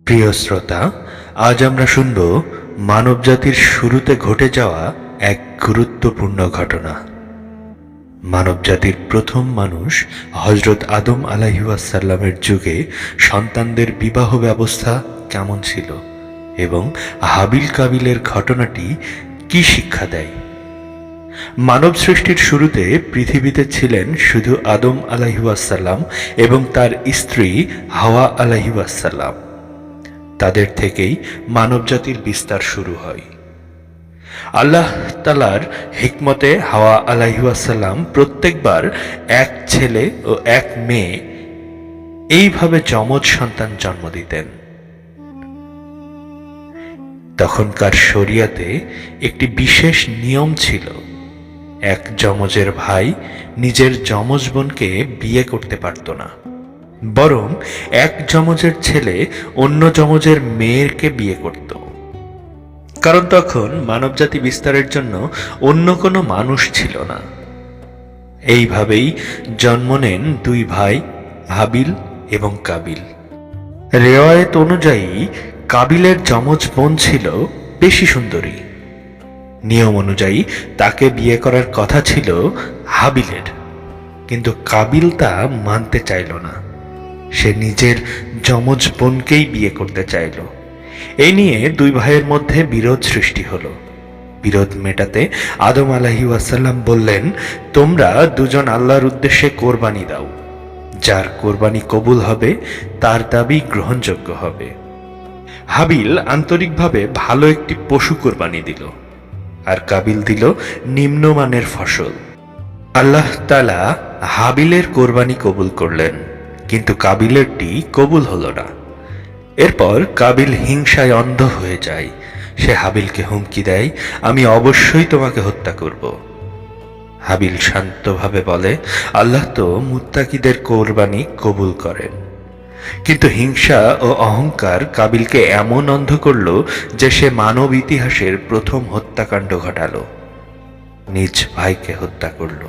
প্রিয় শ্রোতা, আজ আমরা শুনব মানবজাতির শুরুতে ঘটে যাওয়া এক গুরুত্বপূর্ণ ঘটনা। মানবজাতির প্রথম মানুষ হযরত আদম আলাইহিসসালামের যুগে সন্তানদের বিবাহ ব্যবস্থা কেমন ছিল এবং হাবিল কাবিলের ঘটনাটি কি শিক্ষা দেয়। মানব সৃষ্টির শুরুতে পৃথিবীতে ছিলেন শুধু আদম আলাইহিসসালাম এবং তার স্ত্রী হাওয়া আলাইহিসসালাম। তাদের থেকেই মানবজাতির বিস্তার শুরু হয়। আল্লাহ তাআলার হিকমতে হাওয়া আলাইহিসসালাম প্রত্যেকবার এক ছেলে ও এক মেয়ে এইভাবে যমজ সন্তান জন্ম দিতেন। তখনকার শরিয়াতে একটি বিশেষ নিয়ম ছিল, এক যমজের ভাই নিজের যমজ বোনকে বিয়ে করতে পারত না, বরং এক যমজের ছেলে অন্য যমজের মেয়েকে বিয়ে করত। কারণ তখন মানবজাতি বিস্তারের জন্য অন্য কোনো মানুষ ছিল না। এইভাবেই জন্ম নেন দুই ভাই, হাবিল এবং কাবিল। রেওয়ায়েত অনুযায়ী কাবিলের যমজ বোন ছিল বেশি সুন্দরী। নিয়ম অনুযায়ী তাকে বিয়ে করার কথা ছিল হাবিলের, কিন্তু কাবিল তা মানতে চাইল না। সে নিজের যমজ বোনকেই বিয়ে করতে চাইল। এই নিয়ে দুই ভাইয়ের মধ্যে বিরোধ সৃষ্টি হলো। বিরোধ মেটাতে আদম আলাইহিসসালাম বললেন, তোমরা দুজন আল্লাহর উদ্দেশ্যে কোরবানি দাও। যার কোরবানি কবুল হবে তার দাবি গ্রহণযোগ্য হবে। হাবিল আন্তরিকভাবে ভালো একটি পশু কোরবানি দিল, আর কাবিল দিল নিম্নমানের ফসল। আল্লাহ তাআলা হাবিলের কোরবানি কবুল করলেন, কিন্তু কাবিলেরটি কবুল হলো না। এরপর কাবিল হিংসায় অন্ধ হয়ে যায়। সে হাবিলকে হুমকি দেয়, আমি অবশ্যই তোমাকে হত্যা করব। হাবিল শান্তভাবে বলে, আল্লাহ তো মুত্তাকিদের কোরবানি কবুল করেন। কিন্তু হিংসা ও অহংকার কাবিলকে এমন অন্ধ করল যে সে মানব ইতিহাসের প্রথম হত্যাকাণ্ড ঘটালো, নিজ ভাইকে হত্যা করল।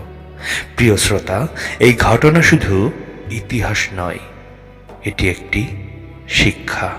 প্রিয় শ্রোতা, এই ঘটনা শুধু ইতিহাস নয়, এটি একটি শিক্ষা।